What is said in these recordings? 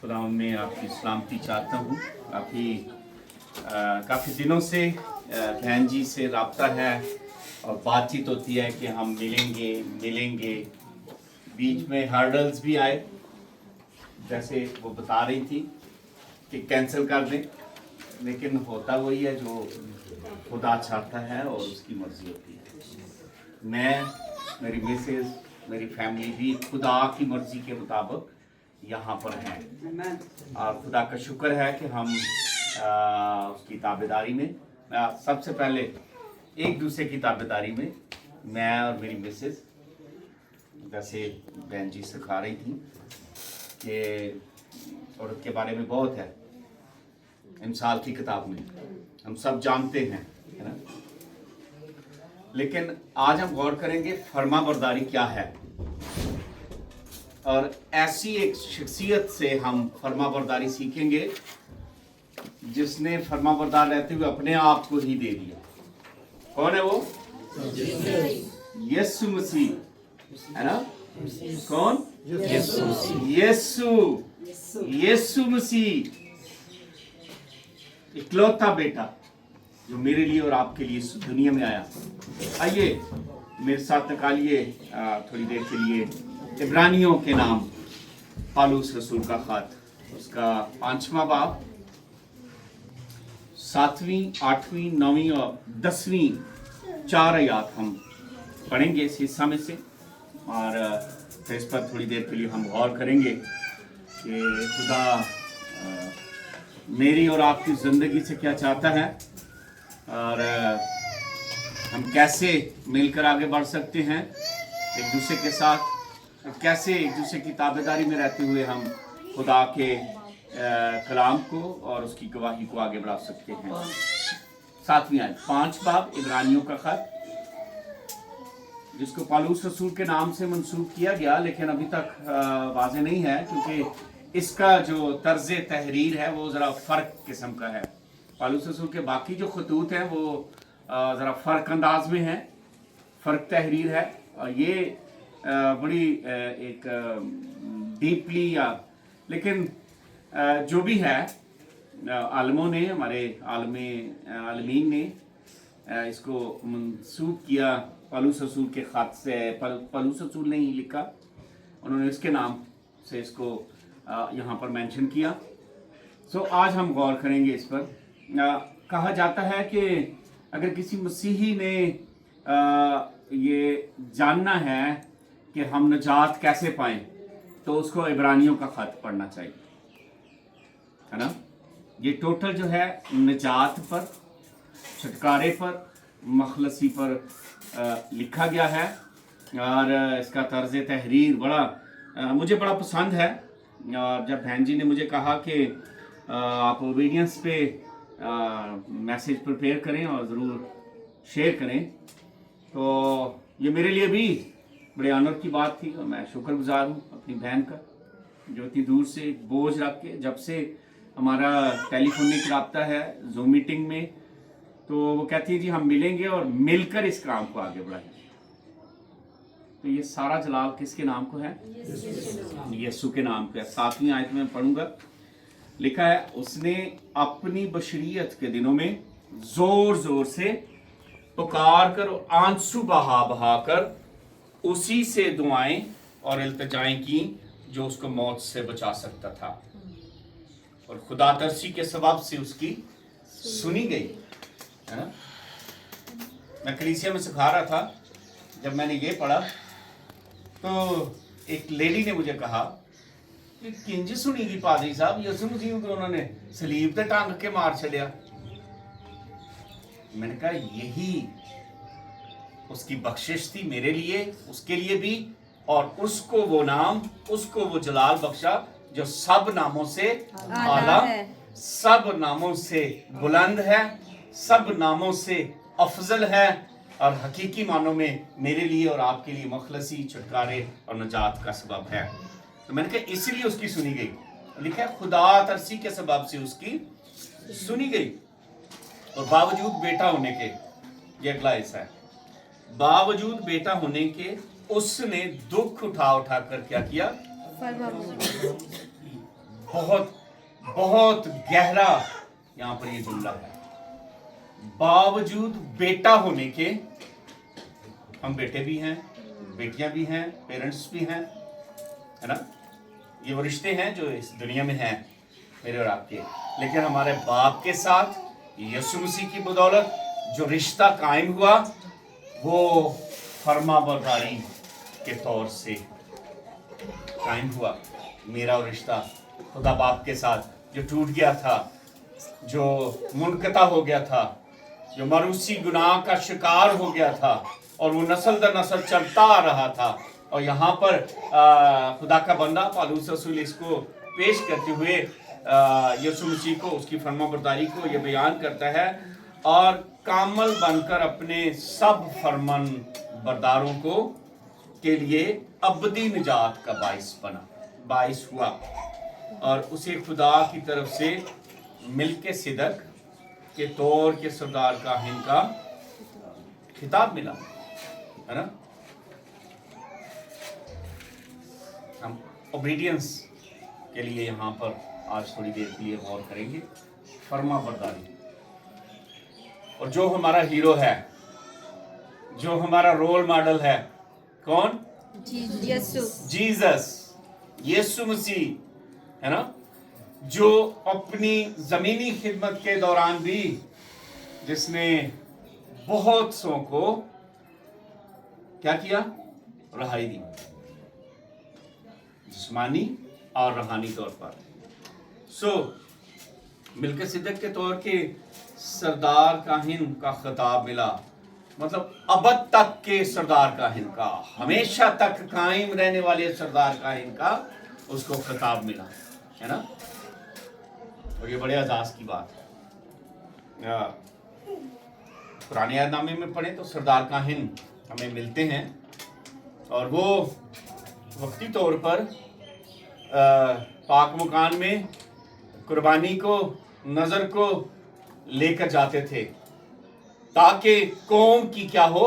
खुदा में आपकी सलामती चाहता हूँ। काफ़ी दिनों से बहन जी से रब्ता है और बातचीत होती है कि हम मिलेंगे। बीच में हर्डल्स भी आए, जैसे वो बता रही थी कि कैंसिल कर दें, लेकिन होता वही है जो खुदा चाहता है और उसकी मर्जी होती है। मैं, मेरी मिसेस, मेरी फैमिली भी खुदा की मर्जी के मुताबिक यहाँ पर हैं और खुदा का शुक्र है कि हम उसकी ताबेदारी में, सबसे पहले एक दूसरे की ताबेदारी में, मैं और मेरी मिसेस, जैसे बहन जी सिखा रही थी कि औरत के बारे में बहुत है इमसाल की किताब में, हम सब जानते हैं, है ना। लेकिन आज हम गौर करेंगे फर्मा बरदारी क्या है, और ऐसी एक शख्सियत से हम फर्मा बरदारी सीखेंगे जिसने फर्मा बरदार रहते हुए अपने आप को ही दे दिया। कौन है वो? यीशु मसीह, है ना। कौन? यीशु मसीह, इकलौता बेटा जो मेरे लिए और आपके लिए इस दुनिया में आया। आइए मेरे साथ निकालिए थोड़ी देर के लिए इब्रानियों के नाम पौलुस रसूल का खत, उसका 5वां बाब, 7वीं, 8वीं, 9वीं और 10वीं 4 आयत हम पढ़ेंगे इस हिस्सा में से, और फिर इस पर थोड़ी देर के लिए हम गौर करेंगे कि खुदा मेरी और आपकी ज़िंदगी से क्या चाहता है और हम कैसे मिलकर आगे बढ़ सकते हैं एक दूसरे के साथ, कैसे एक दूसरे की ताबेदारी में रहते हुए हम खुदा के कलाम को और उसकी गवाही को आगे बढ़ा सकते हैं। 7वीं आयत, 5 बाब इब्रानियों का खत, जिसको पौलुस रसूल के नाम से मंसूब किया गया, लेकिन अभी तक वाज़ेह नहीं है क्योंकि इसका जो तर्ज तहरीर है वो ज़रा फ़र्क किस्म का है। पौलुस रसूल के बाकी जो खतूत हैं वो ज़रा फ़र्क अंदाज में है, फ़र्क तहरीर है, और ये बड़ी एक डीपली, या लेकिन जो भी है, आलमों ने, हमारे आलमीन ने इसको मंसूब किया पौलुस रसूल के ख़त से। पौलुस रसूल ने ही लिखा, उन्होंने इसके नाम से इसको यहाँ पर मेंशन किया। सो आज हम गौर करेंगे इस पर। कहा जाता है कि अगर किसी मसीही ने ये जानना है कि हम नजात कैसे पाएं, तो उसको इब्रानियों का खत पढ़ना चाहिए, है ना। ये टोटल जो है नजात पर, छुटकारे पर, मखलसी पर लिखा गया है, और इसका तर्ज तहरीर मुझे बड़ा पसंद है। और जब बहन जी ने मुझे कहा कि आप ओबीडियंस पे मैसेज प्रिपेयर करें और ज़रूर शेयर करें, तो ये मेरे लिए भी बड़े ऑनर की बात थी, और मैं शुक्रगुजार हूँ अपनी बहन का, जो इतनी दूर से बोझ रख के, जब से हमारा टेलीफोनिक रब्ता है जूम मीटिंग में, तो वो कहती है जी हम मिलेंगे और मिलकर इस काम को आगे बढ़ाएंगे। तो ये सारा जलाल किसके नाम को है? यीशु के नाम पे। 7वीं आयत में पढ़ूंगा, लिखा है, उसने अपनी बशरियत के दिनों में जोर जोर से पुकार कर और आंसू बहा बहा कर उसी से दुआएं और इल्तिजाएं की जो उसको मौत से बचा सकता था, और खुदा तरसी के सबब से उसकी सुनी गई, है ना। मैं कलीसिया में सिखा रहा था, जब मैंने ये पढ़ा तो एक लेडी ने मुझे कहा कि किंज सुनी गई पादरी साहब, यीशु मसीह को उन्होंने सलीब पे टांग के मार छड़िया। मैंने कहा यही उसकी बख्शिश थी मेरे लिए, उसके लिए भी, और उसको वो नाम, उसको वो जलाल बख्शा जो सब नामों से आला, सब नामों से बुलंद है, सब नामों से अफजल है, और हकीकी मानों में मेरे लिए और आपके लिए मखलसी, छुटकारे और नजात का सबब है। तो मैंने कहा इसलिए उसकी सुनी गई। लिखा है खुदा तरसी के सबब से उसकी सुनी गई, और बावजूद बेटा होने के, ये अगला हिस्सा है, बावजूद बेटा होने के उसने दुख उठा उठा कर क्या किया? बहुत बहुत गहरा यहाँ पर ये जुमला है। बावजूद बेटा होने के, हम बेटे भी हैं, बेटियां भी हैं, पेरेंट्स भी हैं, है ना, ये वो रिश्ते हैं जो इस दुनिया में हैं मेरे और आपके, लेकिन हमारे बाप के साथ यीशु मसीह की बदौलत जो रिश्ता कायम हुआ वो फर्माबरदारी के तौर से कायम हुआ। मेरा और रिश्ता खुदा बाप के साथ जो टूट गया था, जो मुनक़ता हो गया था, जो मरूसी गुनाह का शिकार हो गया था और वो नस्ल दर नस्ल चलता आ रहा था। और यहाँ पर खुदा का बंदा पौलुस रसूल इसको पेश करते हुए यीशु मसीह को, उसकी फर्माबरदारी को ये बयान करता है, और कामल बनकर अपने सब फरमान बरदारों को के लिए अबदी निजात का बाइस हुआ, और उसे खुदा की तरफ से मिल्के सिदक के तौर के सरदार काहिन का खिताब मिला, है ना। हम ओबीडियंस के लिए यहाँ पर आज थोड़ी देर के लिए गौर करेंगे। फर्मा बरदारी, और जो हमारा हीरो है, जो हमारा रोल मॉडल है, कौन? जीसस, यीशु मसीह, है ना, जो अपनी जमीनी खिदमत के दौरान भी जिसने बहुत सौ को क्या किया? रहाई दी, जिस्मानी और रूहानी तौर पर। मिलके सिद्दक के तौर के सरदार काहिन का खिताब मिला, मतलब अबद तक के सरदार काहिन का, हमेशा तक कायम रहने वाले सरदार काहिन का उसको खिताब मिला, है ना। और ये बड़े एजाज की बात है। पुराने यादनामे में पढ़े तो सरदार काहिन हमें मिलते हैं, और वो वक्ती तौर पर पाक मकान में कुर्बानी को, नजर को लेकर जाते थे, ताकि कौम की क्या हो?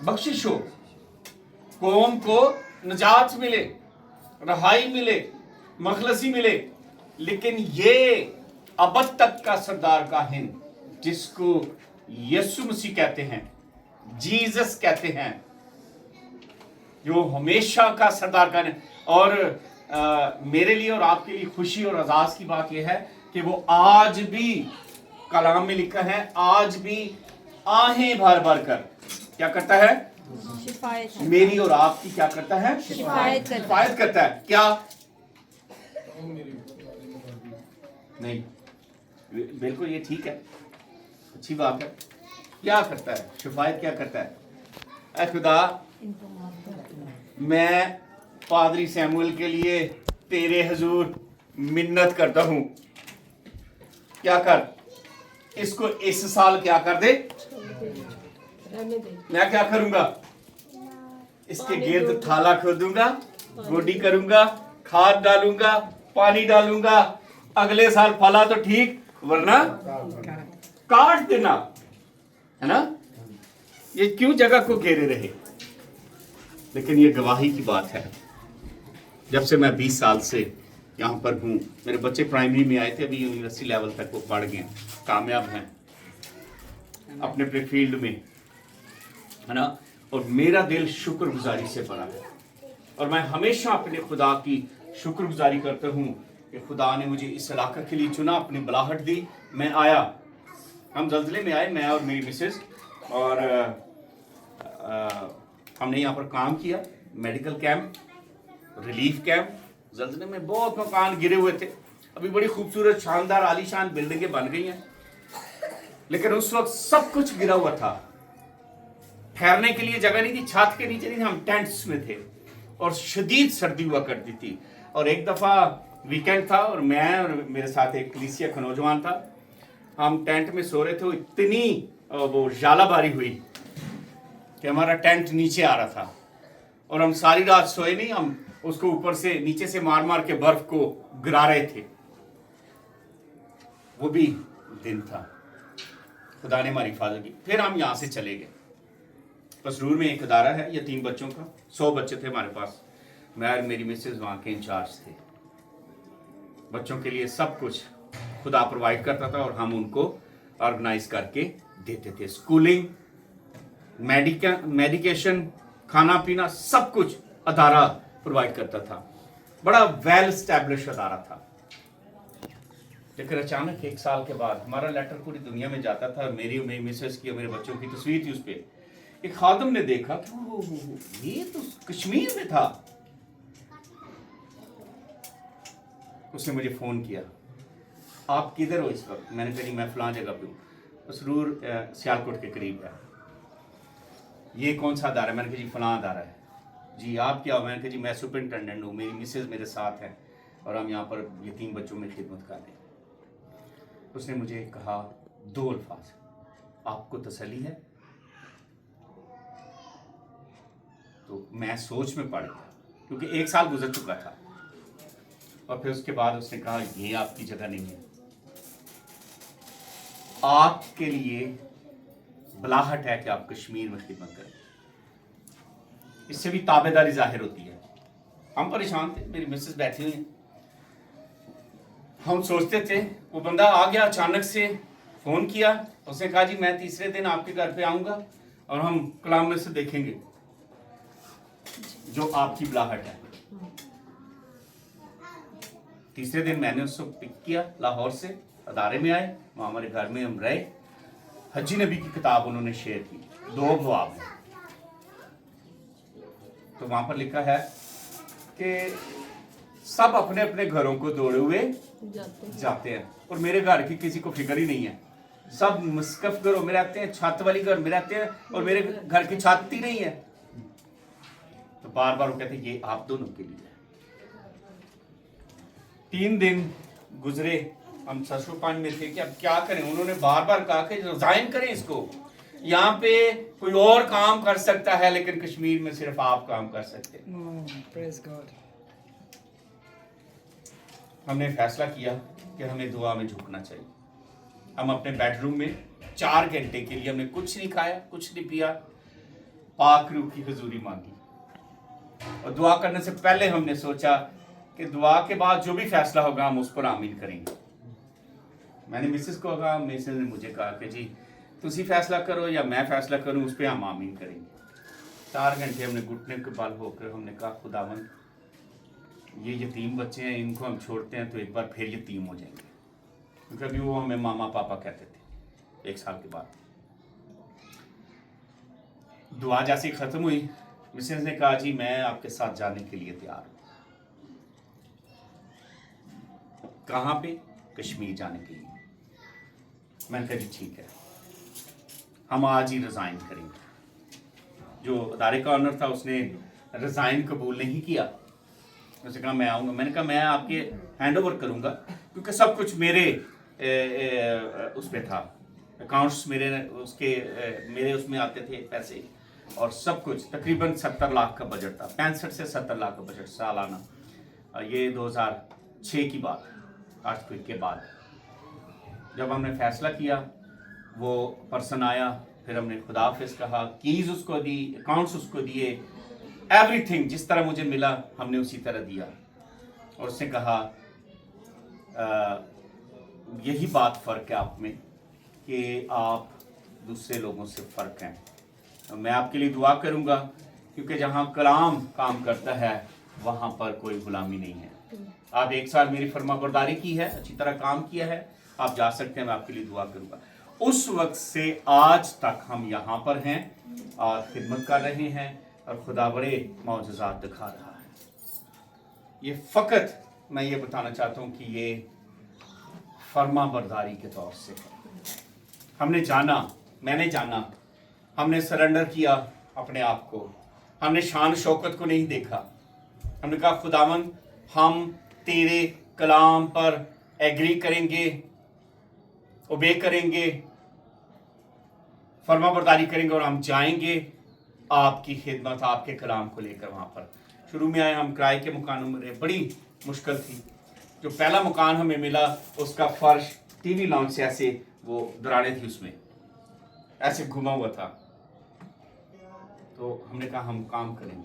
बख्शिश हो, कौम को निजात मिले, रहाई मिले, मखलसी मिले। लेकिन ये अबद तक का सरदार काहिन, जिसको यीशु मसीह कहते हैं, जीसस कहते हैं, जो हमेशा का सरदार काहिन है। और मेरे लिए और आपके लिए खुशी और एजाज की बात यह है कि वो आज भी कलाम में लिखा है, आज भी आहें भर भर कर क्या करता है? शिफायत। मेरी और आपकी क्या करता है? शिफायत करता है। क्या नहीं, बिल्कुल ये ठीक है, अच्छी बात है। क्या करता है? शिफायत क्या करता है? ऐ खुदा, मैं पादरी सैमुअल के लिए तेरे हुजूर मिन्नत करता हूं, क्या कर, इसको इस साल क्या कर दे, मैं क्या करूंगा? इसके गिर्द थाला खोदूंगा, गोडी करूंगा, खाद डालूंगा, पानी डालूंगा, अगले साल फला तो ठीक, वरना काट देना, है ना। ये क्यों जगह को घेरे रहे? लेकिन ये गवाही की बात है। जब से मैं 20 साल से यहाँ पर हूँ, मेरे बच्चे प्राइमरी में आए थे, अभी यूनिवर्सिटी लेवल तक वो पढ़ गए, कामयाब हैं अपने अपने फील्ड में, है ना। और मेरा दिल शुक्रगुजारी से भरा है, और मैं हमेशा अपने खुदा की शुक्रगुजारी करता हूँ कि खुदा ने मुझे इस इलाके के लिए चुना, अपनी बुलाहट दी, मैं आया। हम ज़लज़ले में आए, मैं और मेरी मिसेस, और हमने यहाँ पर काम किया, मेडिकल कैंप, रिलीफ कैंप। ज़लज़ले में बहुत मकान गिरे हुए थे, अभी बड़ी खूबसूरत शानदार आलीशान बिल्डिंगें बन गई हैं, लेकिन उस वक्त सब कुछ गिरा हुआ था, ठहरने के लिए जगह नहीं थी, छत के नीचे नहीं थी, हम टेंट्स में थे, और शदीद सर्दी हुआ करती थी। और एक दफ़ा वीकेंड था, और मैं और मेरे साथ एक कलीसिया का नौजवान था, हम टेंट में सो रहे थे, इतनी वो जालाबारी हुई कि हमारा टेंट नीचे आ रहा था, और हम सारी रात सोए नहीं, हम उसको ऊपर से नीचे से मार मार के बर्फ को गिरा रहे थे। वो भी दिन था, खुदा ने हमारी हिफाजत की। फिर हम यहाँ से चले गए। पसरूर में एक अदारा है यतीम बच्चों का, 100 बच्चे थे हमारे पास, मैं और मेरी मिसेज वहाँ के इंचार्ज थे। बच्चों के लिए सब कुछ खुदा प्रोवाइड करता था और हम उनको ऑर्गेनाइज करके देते थे। स्कूलिंग, मेडिकेशन, खाना पीना, सब कुछ अदारा प्रोवाइड करता था। बड़ा वेल स्टैब्लिश अदारा था। लेकिन अचानक 1 साल के बाद हमारा लेटर पूरी दुनिया में जाता था। मेरी और मेरी मिसेस की और मेरे बच्चों की तस्वीर थी उस पर। एक खादम ने देखा कि ये तो कश्मीर में था। उसने मुझे फ़ोन किया, आप किधर हो इस वक्त? मैंने कहा मैं फ़लाँ जगह पे हूँ, मसरूर सियालकोट के करीब है। ये कौन सा अदारा है? मैंने कहा जी फ़लाँ अदारा है। जी आप क्या हो? मैंने कहा जी मैं सुपरिटेंडेंट हूँ, मेरी मिसेज़ मेरे साथ है और हम यहाँ पर यतीम बच्चों में खिदमत कर रहे हैं। उसने मुझे कहा 2 अल्फाज, आपको तसल्ली है? तो मैं सोच में पड़ गया क्योंकि 1 साल गुजर चुका था। और फिर उसके बाद उसने कहा ये आपकी जगह नहीं है, आपके लिए बलाहट है कि आप कश्मीर में खिदमत करें। इससे भी ताबेदारी जाहिर होती है। हम परेशान थे, मेरी मिसेस बैठी हुई हैं। हम सोचते थे, वो बंदा आ गया अचानक से, फ़ोन किया, उसने कहा जी मैं तीसरे दिन आपके घर पे आऊँगा और हम कलाम में से देखेंगे जो आपकी बुलाहट है। तीसरे दिन मैंने उसको पिक किया, लाहौर से अदारे में आए, वहाँ हमारे घर में हम रहे। हज्जी नबी की किताब उन्होंने शेयर की, 2 अबवाब हैं। तो वहाँ पर लिखा है कि सब अपने अपने घरों को दौड़े हुए जाते हैं और मेरे घर की किसी को फिक्र ही नहीं है। सब मुस्कफ घरों में रहते हैं, छत वाली घर में रहते हैं और मेरे घर की छत ही नहीं है। तो बार बार वो कहते हैं ये आप दोनों के लिए है। 3 दिन गुजरे, हम ससुरपान में थे कि अब क्या करें। उन्होंने बार बार कहा कि रिजाइन करें इसको, यहाँ पे कोई और काम कर सकता है लेकिन कश्मीर में सिर्फ आप काम कर सकते हैं। Praise God. हमने फैसला किया कि हमें दुआ में झुकना चाहिए। हम अपने बेडरूम में 4 घंटे के लिए हमने कुछ नहीं खाया, कुछ नहीं पिया, पाक रूह की हुजूरी मांगी। और दुआ करने से पहले हमने सोचा कि दुआ के बाद जो भी फैसला होगा हम उस पर आमीन करेंगे। मैंने मिसेस को कहा, मिसेस ने मुझे कहा कि जी तुसी फैसला करो या मैं फैसला करूं, उस पर हम आमीन करेंगे। 4 घंटे हमने घुटने के बल होकर हमने कहा खुदावंद ये यतीम बच्चे हैं, इनको हम छोड़ते हैं तो एक बार फिर यतीम हो जाएंगे, क्योंकि अभी वो हमें मामा पापा कहते थे। 1 साल के बाद दुआ जैसी ख़त्म हुई, मिसेस ने कहा जी मैं आपके साथ जाने के लिए तैयार हूँ। कहाँ पे? कश्मीर जाने के लिए। मैंने कहा जी ठीक है, हम आज ही रिज़ाइन करेंगे। जो अदारे का ऑनर था उसने रिज़ाइन कबूल नहीं किया। उसने कहा मैं आऊँगा। मैंने कहा मैं आपके हैंड ओवर करूँगा क्योंकि सब कुछ मेरे उस पर था, अकाउंट्स मेरे मेरे उसमें आते थे पैसे और सब कुछ। तकरीबन 70 लाख का बजट था, 65 से 70 लाख का बजट सालाना। ये 2006 की बात, अर्थक्वेक के बाद। जब हमने फैसला किया, वो पर्सन आया, फिर हमने खुदा हाफिज़ कहा, कीज़ उसको दी, अकाउंट्स उसको दिए, एवरीथिंग जिस तरह मुझे मिला हमने उसी तरह दिया। और उसने कहा यही बात फ़र्क है आप में कि आप दूसरे लोगों से फ़र्क हैं। मैं आपके लिए दुआ करूँगा क्योंकि जहाँ कलाम काम करता है वहाँ पर कोई गुलामी नहीं है। आप 1 साल मेरी फर्माबरदारी की है, अच्छी तरह काम किया है, आप जा सकते हैं, मैं आपके लिए दुआ करूँगा। उस वक्त से आज तक हम यहाँ पर हैं और खिदमत कर रहे हैं और खुदा बड़े मौजज़ात दिखा रहा है। ये फ़कत मैं ये बताना चाहता हूँ कि ये फर्माबरदारी के तौर से हमने जाना, मैंने जाना, हमने सरेंडर किया अपने आप को, हमने शान शौकत को नहीं देखा। हमने कहा खुदावंद हम तेरे कलाम पर एग्री करेंगे, ओबे करेंगे, फर्माबरदारी करेंगे और हम जाएंगे आपकी खिदमत, आपके कलाम को लेकर। वहाँ पर शुरू में आए, हम किराए के मकानों में, बड़ी मुश्किल थी। जो पहला मकान हमें मिला उसका फर्श टीवी लॉन्च से ऐसे वो दरारें थी, उसमें ऐसे घुमा हुआ था। तो हमने कहा हम काम करेंगे।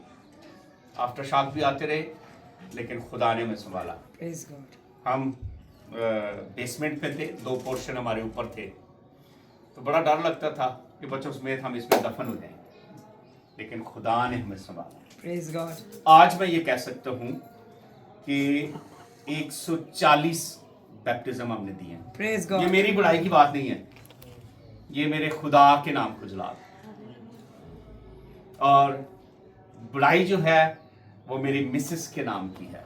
आफ्टर शॉक भी आते रहे लेकिन खुदा ने हमें संभाला। Praise God. हम बेसमेंट पे थे, 2 पोर्शन हमारे ऊपर थे, तो बड़ा डर लगता था कि बच्चों समेत हम इसमें दफन हो जाएं, लेकिन खुदा ने हमें संभाला। Praise God. आज मैं ये कह सकता हूँ कि 140 बैप्टिज्म हमने दिए हैं। Praise ये God. मेरी बड़ाई की बात नहीं है, ये मेरे खुदा के नाम को जलाल है। और बड़ाई जो है वो मेरी मिसेस के नाम की है,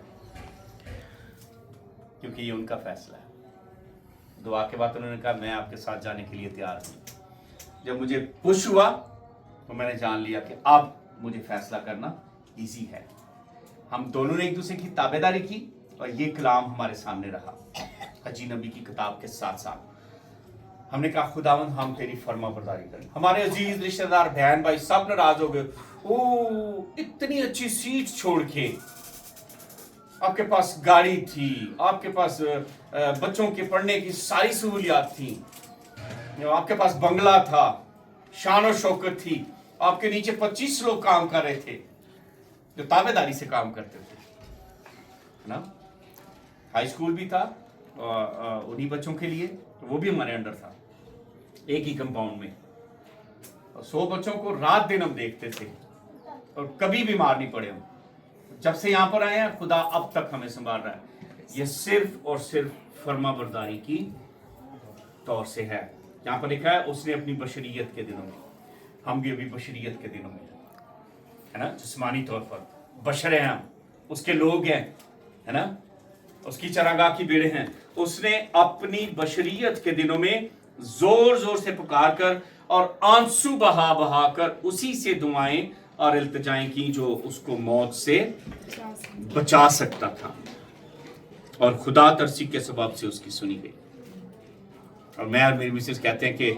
क्योंकि ये उनका फैसला है। दुआ के बाद उन्होंने कहा मैं आपके साथ जाने के लिए तैयार हूं। जब मुझे पुश हुआ तो मैंने जान लिया कि अब मुझे फैसला करना इजी है। हम दोनों ने एक दूसरे की ताबेदारी की और ये कलाम हमारे सामने रहा हजी नबी की किताब के साथ साथ। हमने कहा खुदावंद हम तेरी फर्मा बरदारी करें। हमारे अजीज रिश्तेदार बहन भाई सब नाराज हो गए। ओ इतनी अच्छी सीट छोड़ के, आपके पास गाड़ी थी, आपके पास बच्चों के पढ़ने की सारी सहूलियात थी, आपके पास बंगला था, शान और शौकत थी, आपके नीचे 25 लोग काम कर रहे थे जो ताबेदारी से काम करते थे, है ना। हाई स्कूल भी था उन्हीं बच्चों के लिए, वो भी हमारे अंडर था, एक ही कंपाउंड में, और 100 बच्चों को रात दिन हम देखते थे और कभी बीमार नहीं पड़े हम। जब से यहाँ पर आए हैं खुदा अब तक हमें संभाल रहा है। ये सिर्फ और सिर्फ फर्मा बरदारी की तौर से है। यहाँ पर लिखा है उसने अपनी बशरियत के दिनों में, हम भी अभी बशरियत के दिनों में है ना, जिस्मानी तौर पर बशर हैं हम, उसके लोग हैं, है ना, उसकी चरागाह की बेड़े हैं। उसने अपनी बशरियत के दिनों में जोर जोर से पुकार कर और आंसू बहा बहा कर उसी से दुआएं और इल्तिजाएं की जो उसको मौत से बचा सकता था, और खुदा तरसी के सबब से उसकी सुनी गई। और मैं और मेरी मिसेस कहते हैं कि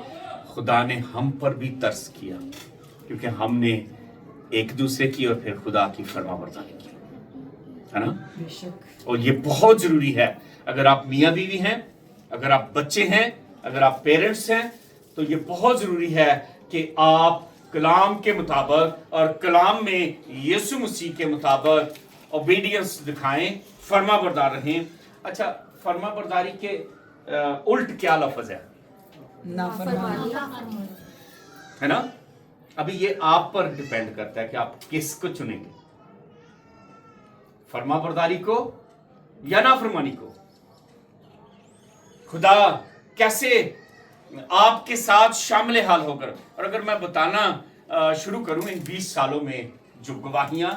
खुदा ने हम पर भी तरस किया, क्योंकि हमने एक दूसरे की और फिर खुदा की फरमाबरदारी की, है ना। और ये बहुत जरूरी है। अगर आप मियाँ बीवी हैं, अगर आप बच्चे हैं, अगर आप पेरेंट्स हैं, तो ये बहुत जरूरी है कि आप कलाम के मुताबिक और कलाम में यीशु मसीह के मुताबिक ओबीडियंस दिखाएं, फर्मा बरदार रहें। अच्छा, फर्मा बरदारी के उल्ट क्या लफ्ज है? नाफरमानी, है ना। अभी ये आप पर डिपेंड करता है कि आप किसको चुनेंगे, फर्मा बरदारी को या नाफरमानी को। खुदा कैसे आपके साथ शामिल हाल होकर, और अगर मैं बताना शुरू करूं इन 20 सालों में जो गवाहियां,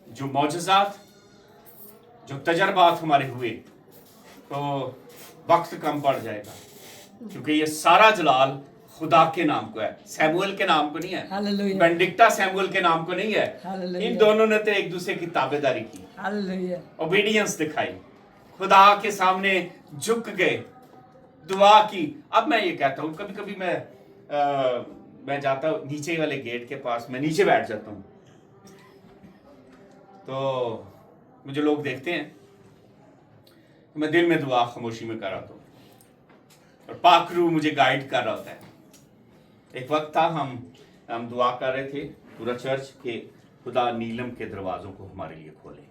जो मौजज़ात, जो तजर्बात हमारे हुए, तो वक्त कम पड़ जाएगा, क्योंकि ये सारा जलाल खुदा के नाम को है, सैमुअल के नाम को नहीं है। हालेलुया। बेनेडिक्टा सैमुअल के नाम को नहीं है। हालेलुया। इन दोनों ने तो एक दूसरे की ताबेदारी की, हालेलुया, ओबीडियंस दिखाई, खुदा के सामने झुक गए, दुआ की। अब मैं ये कहता हूँ, कभी कभी मैं जाता हूँ नीचे वाले गेट के पास, मैं नीचे बैठ जाता हूँ, तो मुझे लोग देखते हैं, मैं दिल में दुआ खामोशी में कर रहा हूँ और पाक रूह मुझे गाइड कर रहा होता है। एक वक्त था हम दुआ कर रहे थे पूरा चर्च के, खुदा नीलम के दरवाजों को हमारे लिए खोले।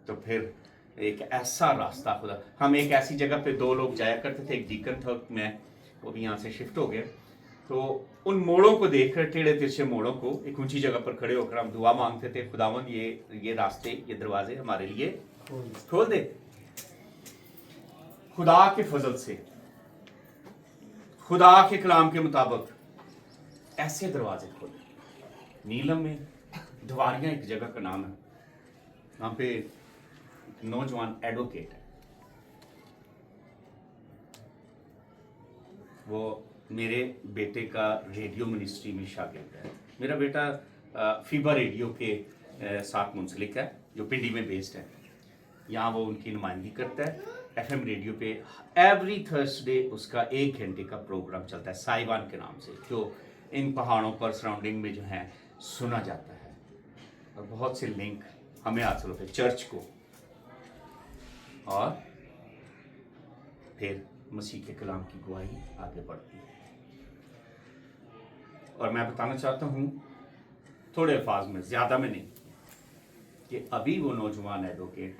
तो फिर एक ऐसा रास्ता खुदा, हम एक ऐसी जगह पे 2 लोग जाया करते थे, एक डीकन था, मैं, वो भी यहाँ से शिफ्ट हो गए। तो उन मोड़ों को देखकर, टेढ़े तिरछे मोड़ों को, एक ऊंची जगह पर खड़े होकर हम दुआ मांगते थे, खुदावन ये रास्ते, ये दरवाजे हमारे लिए खोल दे। खुदा के फजल से, खुदा के कलाम के मुताबिक ऐसे दरवाजे खोले। नीलम में दवारियां एक जगह का नाम है, वहां पे नौजवान एडवोकेट है, वो मेरे बेटे का रेडियो मिनिस्ट्री में शागिर्द है। मेरा बेटा फीबा रेडियो के साथ मुंसलिक है, जो पिंडी में बेस्ड है। यहाँ वो उनकी नुमाइंदगी करता है। एफएम रेडियो पे एवरी थर्सडे उसका 1 घंटे का प्रोग्राम चलता है, साइवान के नाम से, जो इन पहाड़ों पर सराउंडिंग में जो है सुना जाता है, और बहुत से लिंक हमें हासिल होते हैं चर्च को, और फिर मसीह के कलाम की गवाही आगे बढ़ती है। और मैं बताना चाहता हूँ थोड़े अल्फाज में, ज़्यादा में नहीं, कि अभी वो नौजवान एडवोकेट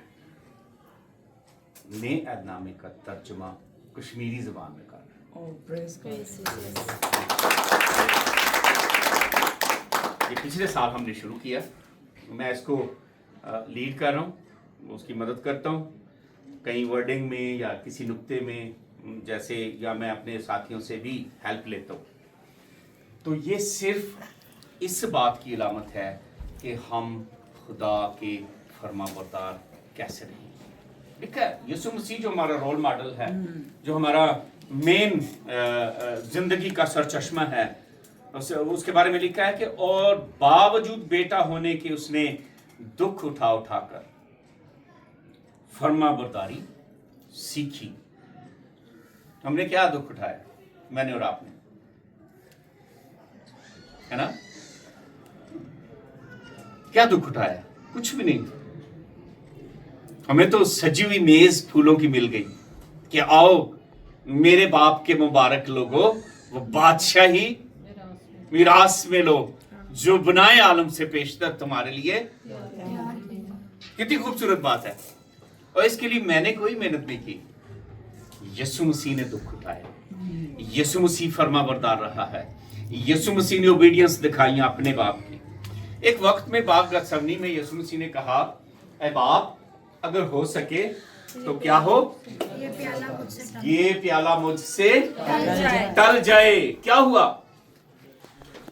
नए ऐदनामे का तर्जुमा कश्मीरी ज़बान में कर रहा Oh, praise God. है। ये पिछले साल हमने शुरू किया, मैं इसको लीड कर रहा हूँ, उसकी मदद करता हूँ कहीं वर्डिंग में या किसी नुक्ते में, जैसे या मैं अपने साथियों से भी हेल्प लेता हूँ। तो ये सिर्फ इस बात की अलामत है कि हम खुदा के फरमाबरदार कैसे रहें। ठीक है, यीशु मसीह जो हमारा रोल मॉडल है, जो हमारा मेन जिंदगी का सरचश्मा है, उसके बारे में लिखा है कि और बावजूद बेटा होने के उसने दुख उठा उठाकर फरमाबरदारी सीखी। हमने क्या दुख उठाया, मैंने और आपने, है ना? क्या दुख उठाया? कुछ भी नहीं। हमें तो सजी हुई मेज फूलों की मिल गई कि आओ मेरे बाप के मुबारक लोगों, वो बादशाही मिरास में लो जो बनाए आलम से पेशतर तुम्हारे लिए। कितनी खूबसूरत बात है। और इसके लिए मैंने कोई मेहनत नहीं की, यीशु मसीह ने दुख उठाया, यीशु मसीह फरमाबरदार रहा है, यीशु मसीह ने ओबीडियंस दिखाई अपने बाप की। एक वक्त में बाग गतसमनी में यीशु मसीह ने कहा, ऐ बाप अगर हो सके तो क्या हो, ये प्याला मुझसे टल जाए। क्या हुआ?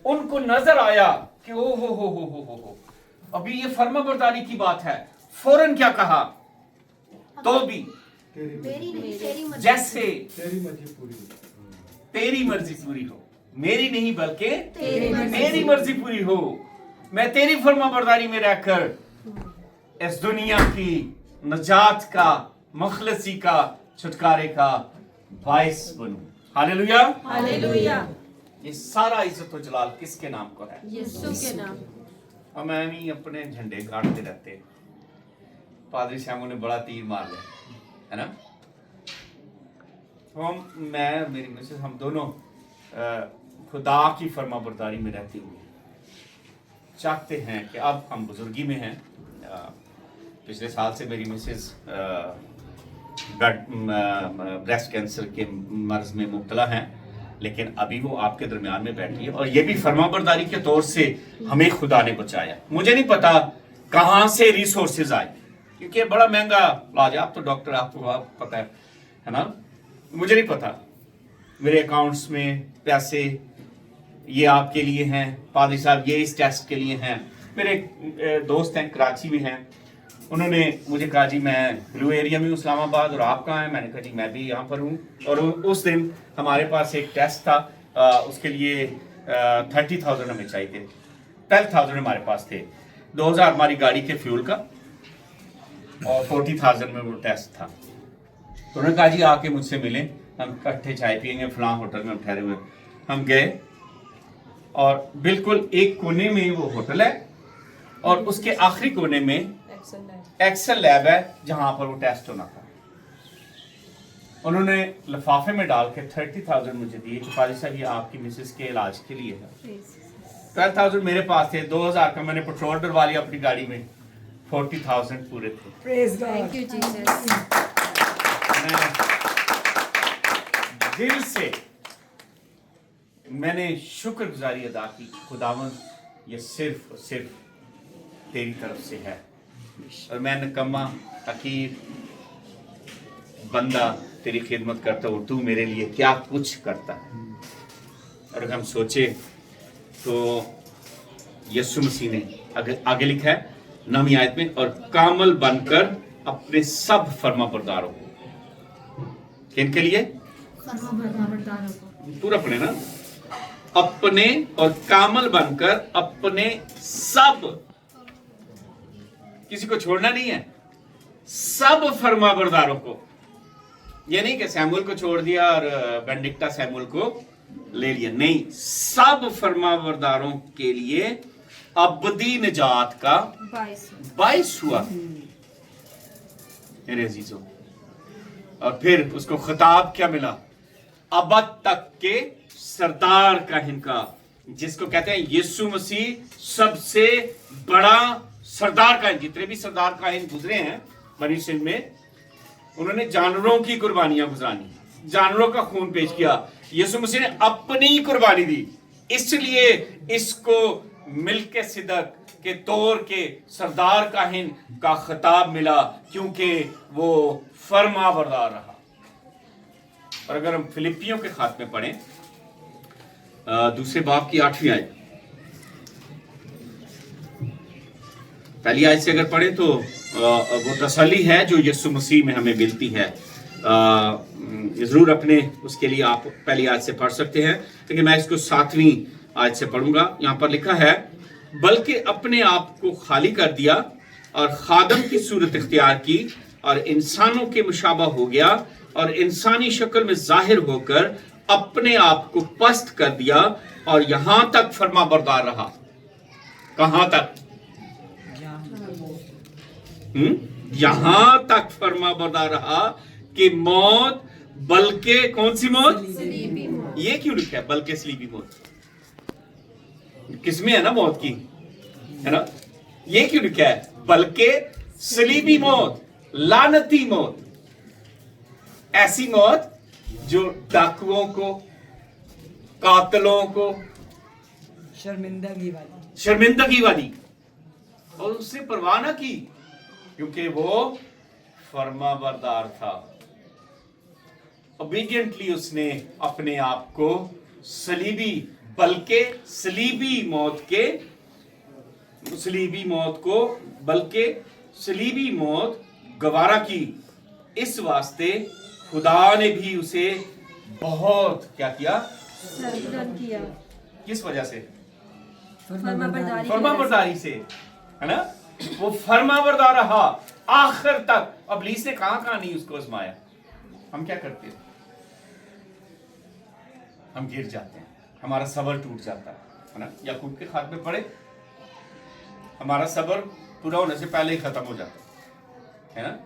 उनको नजर आया कि ओ हो, अभी ये फरमाबरदारी की बात है। फौरन क्या कहा? तो भी जैसे तेरी मर्जी पूरी हो, मेरी नहीं बल्कि तेरी मर्जी पूरी हो। मैं तेरी फरमाबरदारी में रहकर इस दुनिया की नजात का, मखलसी का, छुटकारे का बाइस बनूं। Hallelujah, hallelujah. ये सारा इज्जत और जलाल किसके नाम को है? यीशु के नाम। हम ही अपने झंडे गाड़ते रहते। पादरी श्यामू ने बड़ा तीर मार लिया, है ना? मैं मेरी मिसेस, हम दोनों खुदा की फरमाबरदारी में रहते हुए चाहते हैं कि अब हम बुजुर्गी में हैं। पिछले साल से मेरी मिसेस ब्रेस्ट कैंसर के मर्ज में मुब्तला हैं, लेकिन अभी वो आपके दरमियान में बैठी है। और ये भी फरमाबरदारी के तौर से हमें खुदा ने बचाया। मुझे नहीं पता कहाँ से रिसोर्सेज आए, क्योंकि ये बड़ा महंगा इलाज है। आप तो डॉक्टर, आपको पता है ना? मुझे नहीं पता। मेरे अकाउंट्स में पैसे ये आपके लिए हैं, पादरी साहब ये इस टेस्ट के लिए हैं। मेरे दोस्त हैं कराची में हैं, उन्होंने मुझे कहा जी मैं ब्लू एरिया में हूँ इस्लामाबाद, और आप कहाँ हैं? मैंने कहा जी मैं भी यहाँ पर हूँ। और उस दिन हमारे पास एक टेस्ट था, उसके लिए 30,000 हमें चाहिए थे, 12,000 हमारे पास थे, 2,000 हमारी गाड़ी के फ्यूल का और 40,000 में वो टेस्ट था। तो उन्होंने कहा जी आके मुझसे मिलें, हम इकट्ठे चाय पियेंगे फलां होटल में ठहरे हुए। हम गए और बिल्कुल एक कोने में वो होटल है और उसके आखिरी कोने में एक्सेल लैब है जहां पर वो टेस्ट होना था। उन्होंने लिफाफे में डाल के 30,000 मुझे दिए कि पाजी साहब ये आपकी मिसेस के इलाज के लिए है। 12,000 मेरे पास थे, 2,000 का मैंने पेट्रोल डलवा लिया अपनी गाड़ी में, 40,000 पूरे थे। Praise God. Thank you, Jesus. मैं दिल से मैंने शुक्रगुजारी अदा की, खुदावंद ये सिर्फ और सिर्फ तेरी तरफ से है। और मैं निकम्मा हकीर बंदा तेरी खिदमत करता हूँ, तू मेरे लिए क्या कुछ करता है। और अगर हम सोचे तो यीशु मसीह ने आगे लिखा है 9वीं आयत में, और कामल बनकर अपने सब फरमाबरदारों को, किनके लिए? फरमाबरदारों को। पूरा पढ़े ना, अपने और कामल बनकर अपने सब, किसी को छोड़ना नहीं है, सब फरमाबरदारों को। ये नहीं कि सैमुअल को छोड़ दिया और बेनेडिक्टा सैमुअल को ले लिया, नहीं, सब फरमाबरदारों के लिए अबदी निजात का बाइस हुआ मेरे अजीजों। और फिर उसको खिताब क्या मिला? अबद तक के सरदार काहिन का, जिसको कहते हैं यीशु मसीह सबसे बड़ा सरदार काहिन। जितने भी सरदार काहिन गुजरे हैं बनी सिंह में, उन्होंने जानवरों की कुर्बानियां गुजारी, जानवरों का खून पेश किया। यीशु मसीह ने अपनी कुर्बानी दी, इसलिए इसको मिल्के सिदक के तौर के सरदार काहिन का खिताब मिला, क्योंकि वो फर्माबरदार रहा। और अगर हम फिलिपियों के खात में पढ़ें, दूसरे बाब की 8वीं आयत, पहली आयत से अगर पढ़ें तो वो तसल्ली है जो यीशु मसीह में हमें मिलती है। जरूर अपने उसके लिए आप पहली आयत से पढ़ सकते हैं, लेकिन मैं इसको 7वीं आयत से पढ़ूंगा। यहां पर लिखा है, बल्कि अपने आप को खाली कर दिया और खादम की सूरत इख्तियार की और इंसानों के मुशाबा हो गया और इंसानी शक्ल में जाहिर होकर अपने आप को पस्त कर दिया और यहां तक फर्माबरदार रहा। कहां तक? यहां तक फर्माबरदार रहा कि मौत, बल्कि कौन सी मौत? ये क्यों लिखा है बल्कि सलीबी मौत? किसमें है ना मौत की, है ना? ये क्यों लिखा है बल्कि सलीबी मौत, लानती मौत, ऐसी मौत जो डाकुओं को, कातलों को, शर्मिंदगी वाली, और उसने परवाह ना की क्योंकि वो फर्माबरदार था। ओबीडियंटली उसने अपने आप को सलीबी, बल्कि सलीबी मौत गवारा की। इस वास्ते खुदा ने भी उसे बहुत क्या किया? सरबराह किया। किस वजह से? फर्माबरदारी फर्माबरदारी से, है ना? वो फर्माबरदार रहा आखिर तक। अब इब्लीस ने कहां नहीं उसको आजमाया। हम क्या करते हैं? हम गिर जाते हैं, हमारा सब्र टूट जाता है ना? याकूब के खात में पढ़े, हमारा सब्र पूरा होने से पहले ही खत्म हो जाता है ना?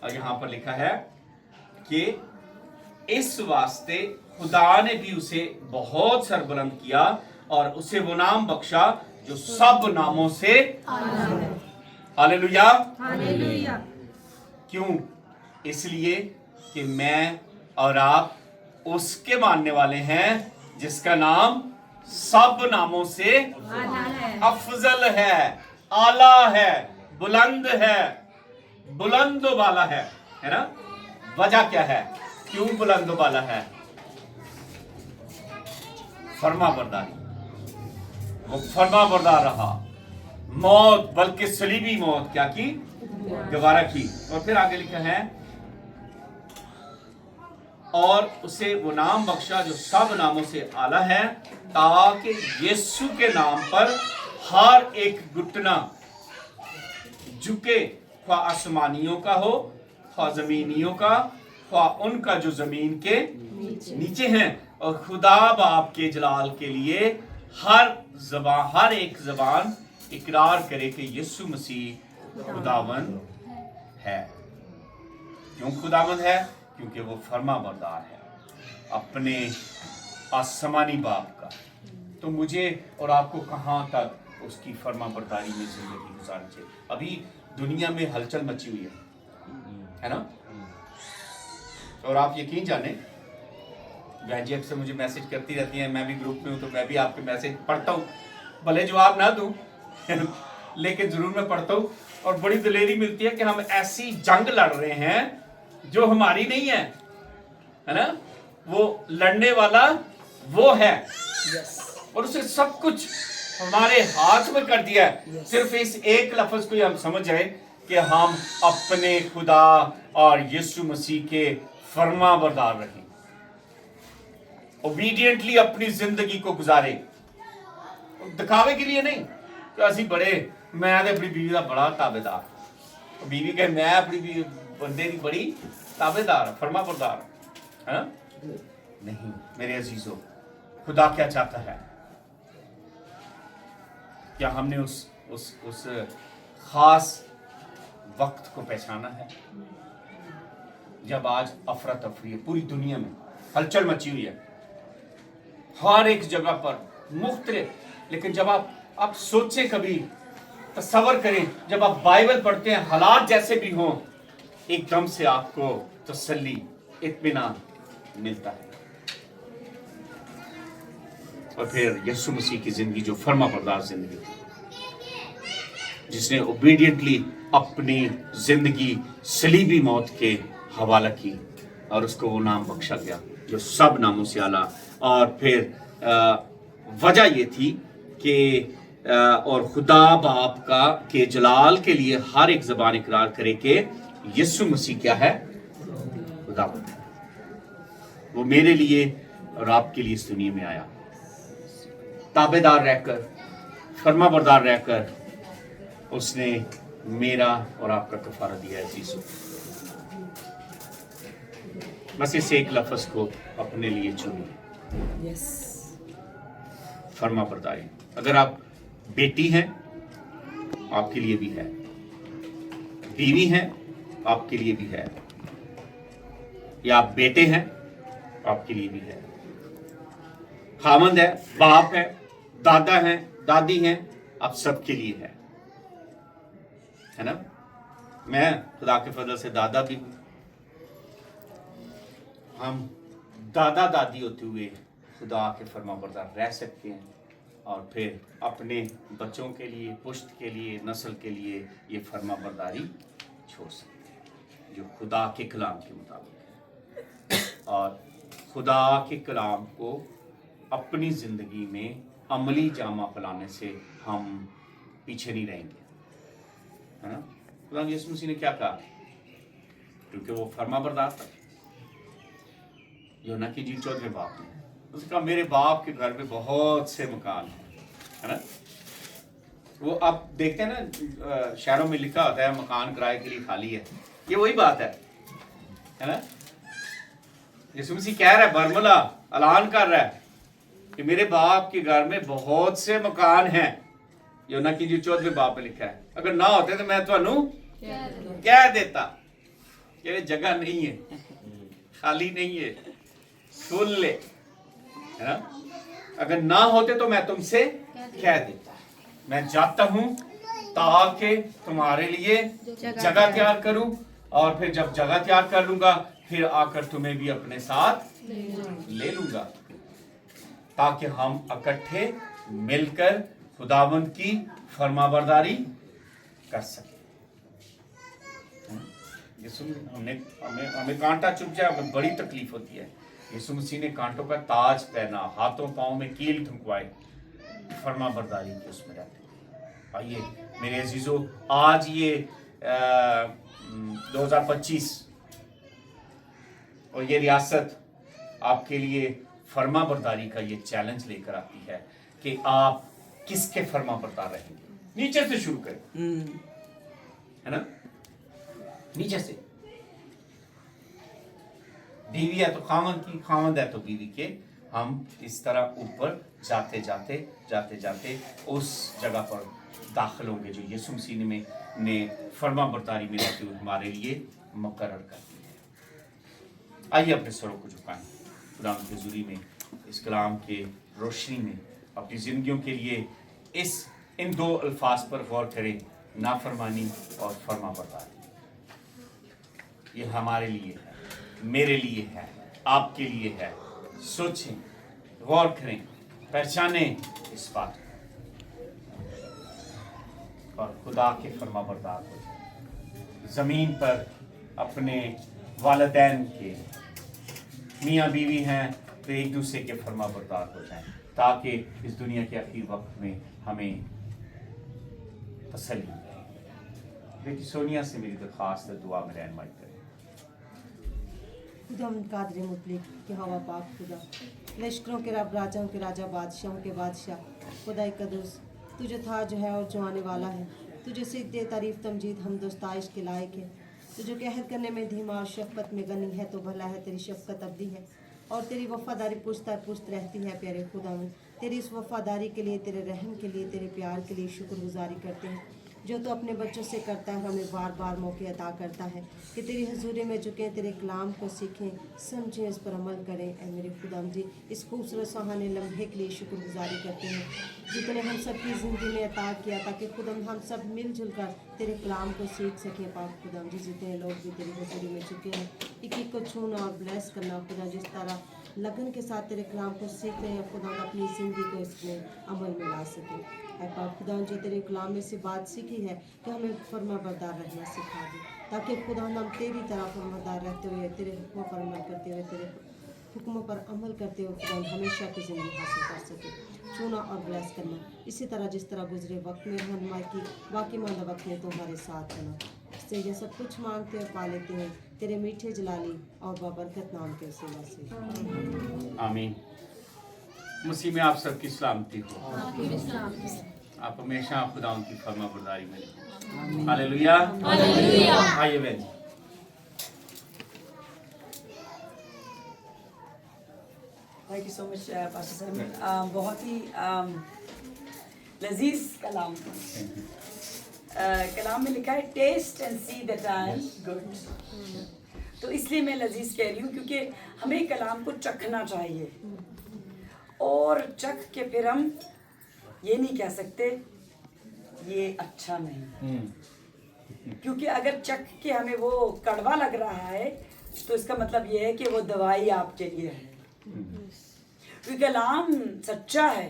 और यहां पर लिखा है कि इस वास्ते खुदा ने भी उसे बहुत सरबुलंद किया और उसे वो नाम बख्शा जो सब नामों से हालेलुया। हालेलुया। क्यों? इसलिए कि मैं और आप उसके मानने वाले हैं जिसका नाम सब नामों से अफजल है, आला है, बुलंद है, बुलंद वाला है ना? वजह क्या है? क्यों बुलंद वाला है? फर्माबरदारी। वो फर्माबरदार रहा, मौत, बल्कि सलीबी मौत क्या की? गवारा की। और फिर आगे लिखा है, और उसे वो नाम बख्शा जो सब नामों से आला है, ताकि यीशु के नाम पर हर एक घुटना झुके, ख्वा आसमानियों का हो, ख्वा जमीनियों का, ख्वा उनका जो जमीन के नीचे हैं, और खुदा बाप के जलाल के लिए हर एक जबान इकरार करे कि यीशु मसीह खुदावंद है। क्यों खुदावंद है? क्योंकि वो फर्माबरदार है अपने आसमानी बाप का। तो मुझे और आपको कहां तक उसकी फर्माबरदारी में जिंदगी गुजारनी चाहिए? अभी दुनिया में हलचल मची हुई है ना? और आप यकीन जाने, बहन जी अक्सर मुझे मैसेज करती रहती हैं, मैं भी ग्रुप में हूं तो मैं भी आपके मैसेज पढ़ता हूं, भले जवाब ना दूं लेकिन जरूर मैं पढ़ता हूं। और बड़ी दिलेरी मिलती है कि हम ऐसी जंग लड़ रहे हैं जो हमारी नहीं है ना? वो लड़ने वाला वो है और उसने सब कुछ हमारे हाथ में कर दिया है। सिर्फ इस एक लफ्ज को हम समझ जाए कि हम अपने खुदा और यीशु मसीह के फर्माबरदार रहें, ओबीडियंटली अपनी जिंदगी को गुजारे, दिखावे के लिए नहीं कि असी बड़े, मैं अपनी बीवी का बड़ा ताबेदार, बीवी कहे मैं अपनी बंदे की बड़ी ताबेदार, फर्माबरदार है नहीं। मेरे अजीजों, खुदा क्या चाहता है? क्या हमने उस खास वक्त को पहचाना है जब आज अफरा तफरी है, पूरी दुनिया में हलचल मची हुई है, हर एक जगह पर मुख्तलिफ। लेकिन जब आप सोचें, कभी तसव्वुर करें, जब आप बाइबल पढ़ते हैं, हालात जैसे भी हों, एकदम से आपको तसल्ली, इत्मीनान मिलता है। और फिर यीशु मसीह की जिंदगी जो फर्माबरदार जिंदगी थी, जिसने ओबीडियंटली अपनी जिंदगी सलीबी मौत के हवाला की और उसको वो नाम बख्शा गया जो सब नामों से आला। और फिर वजह ये थी कि और खुदा बाप का के जलाल के लिए हर एक ज़बान इकरार करे कि यीशु मसीह क्या है, खुदा। वो मेरे लिए और आपके लिए इस दुनिया में आया, ताबेदार रहकर, फर्माबरदार रहकर उसने मेरा और आपका कफारा दिया है यीशु। बस इस एक लफ्ज को अपने लिए चुनिए, फर्माबरदारी। अगर आप बेटी हैं आपके लिए भी है, बीवी हैं आपके लिए भी है, या आप बेटे हैं आपके लिए भी है, खामंद है, बाप है, दादा हैं, दादी हैं, आप सबके लिए है ना। मैं खुदा के फजल से दादा भी हूं। हम दादा दादी होते हुए खुदा के फर्माबरदार रह सकते हैं और फिर अपने बच्चों के लिए, पुश्त के लिए, नस्ल के लिए ये फर्माबरदारी छोड़ सकते हैं जो खुदा के कलाम के मुताबिक है। और खुदा के कलाम को अपनी ज़िंदगी में अमली जामा पलाने से हम पीछे नहीं रहेंगे, है ना। खुदा यीशु मसीह ने क्या कहा, क्योंकि वो फर्माबरदार था। यूहन्ना की इंजील 14वें बाब में उसने कहा मेरे बाप के घर में बहुत से मकान हैं, है ना। वो आप देखते हैं ना शहरों में लिखा होता है मकान किराए के लिए खाली है, ये वही बात है ना। यीशु मसीह कह रहा है, बरमला ऐलान कर रहा है कि मेरे बाप के घर में बहुत से मकान हैं। यूहन्ना की इंजील 14वें बाब में लिखा है, अगर ना होते तो मैं थानू कह देता कि ये जगह नहीं है, खाली नहीं है, सुन ले, है ना। अगर ना होते तो मैं तुमसे कह देता, मैं जाता हूं ताकि तुम्हारे लिए जगह तैयार करूं, और फिर जब जगह तैयार कर लूंगा फिर आकर तुम्हें भी अपने साथ ले लूंगा, ताकि हम इकट्ठे मिलकर खुदावंद की फरमाबरदारी कर सकें। हमें कांटा चुभ जाए, हमें बड़ी तकलीफ होती है। यीशु मसीह ने कांटों का ताज पहना, हाथों पांव में कील ठुकवाए, फरमाबरदारी की उसमें रहते। आइए मेरे अजीजों, आज ये 2025 और ये रियासत आपके लिए फरमाबरदारी का ये चैलेंज लेकर आती है कि आप किसके फरमाबरदार रहेंगे। नीचे से शुरू करें, है ना, नीचे से। बीवी है तो खामद की, खामद है तो बीवी के। हम इस तरह ऊपर जाते जाते जाते जाते उस जगह पर दाखिल होंगे जो यीशु मसीह ने फरमाबरदारी में रहते हुए हमारे लिए मुकर्रर कर दी है। आइए अपने सरों को झुकाएं, खुदा की हुज़ूरी में, इस कलाम के रोशनी में अपनी ज़िंदगियों के लिए इन दो अल्फाज पर गौर करें, नाफरमानी और फरमाबरदारी। ये हमारे लिए है, मेरे लिए है, आपके लिए है। सोचें, गौर करें, पहचानें इस बात को और खुदा के फरमाबरदार हो जाएं। ज़मीन पर अपने वालिदैन के, मियाँ बीवी हैं तो एक दूसरे के फरमाबरदार हो जाएं, ताकि इस दुनिया के आखिरी वक्त में हमें तसल्ली मिले। बेटी सोनिया से मेरी दरख्वास्त है, दुआ में रहनुमाई करें। खुदा हम कादर मुतलिक कि हवा पाक खुदा, लश्करों के रब, राजाओं के राजा, बादशाहों के बादशाह, खुदा कदूस, तू जो था, जो है और जो आने वाला है, तुझे सिद्दे तारीफ़ तमजीद हमदोस्ताइश के लायक है। तू जो कहर करने में धीमा और शफ़क़त में गनी है, तो भला है, तेरी शफ़क़त अबदी है और तेरी वफ़ादारी पुश्त पुश्त रहती है। प्यारे खुदावंद, तेरी इस वफ़ादारी के लिए, तेरे रहम के लिए, तेरे प्यार के लिए शुक्रगुजारी करते हैं जो तो अपने बच्चों से करता है, हमें बार बार मौके अता करता है कि तेरी हजूरी में झुकें, तेरे कलाम को सीखें, समझें, इस पर अमल करें। ऐ मेरे खुदाम जी, इस खूबसूरत सुहाने लम्हे के लिए शुक्रगुजारी करते हैं जितने हम सब की ज़िंदगी में अता किया, ताकि खुद हम सब मिलजुल कर तेरे कलाम को सीख सके पाक खुदा जी। जितने लोग भी तेरी हज़ूरी में चुके हैं, एक एक को छूना और ब्लेस करना खुदा, जिस तरह लगन के साथ तेरे कलाम को सीख रहे हैं खुदा, अपनी ज़िंदगी को इसमें अमल में ला सके। ऐ पाक खुदा जो तेरे कलाम में से बात सीखी है कि हमें फर्माबरदार रहना सिखा दे, ताकि खुदा हम तेरी तरह फर्माबरदार रहते हुए, तेरे हुक्मों पर अमल करते हुए, तेरे हुक्मों पर अमल करते हुए खुदा हमेशा की ज़िंदगी हासिल कर सके। छूना और ब्लेस करना इसी तरह जिस तरह गुजरे वक्त में रहनुमाई की, बाकी मांदा वक्त में तुम्हारे साथ रहना। इससे ये सब कुछ मांगते और पा लेते हैं तेरे मीठे जलाली और बाबरकत नाम के वसीला से, आमीन। मसीह में आप सबकी सलामती हो। आप हमेशा खुदा की फर्माबरदारी में रहें। हालेलुया। आइए बहन जी। Thank you so much pastor Samuel. बहुत ही लजीज कलाम। कलाम में लिखा है taste and see that I am good. तो इसलिए मैं लजीज कह रही हूँ क्योंकि हमें कलाम को चखना चाहिए, और चख के फिर हम ये नहीं कह सकते ये अच्छा नहीं, क्योंकि अगर चख के हमें वो कड़वा लग रहा है तो इसका मतलब ये है कि वो दवाई आपके लिए है। क्योंकि कलाम सच्चा है,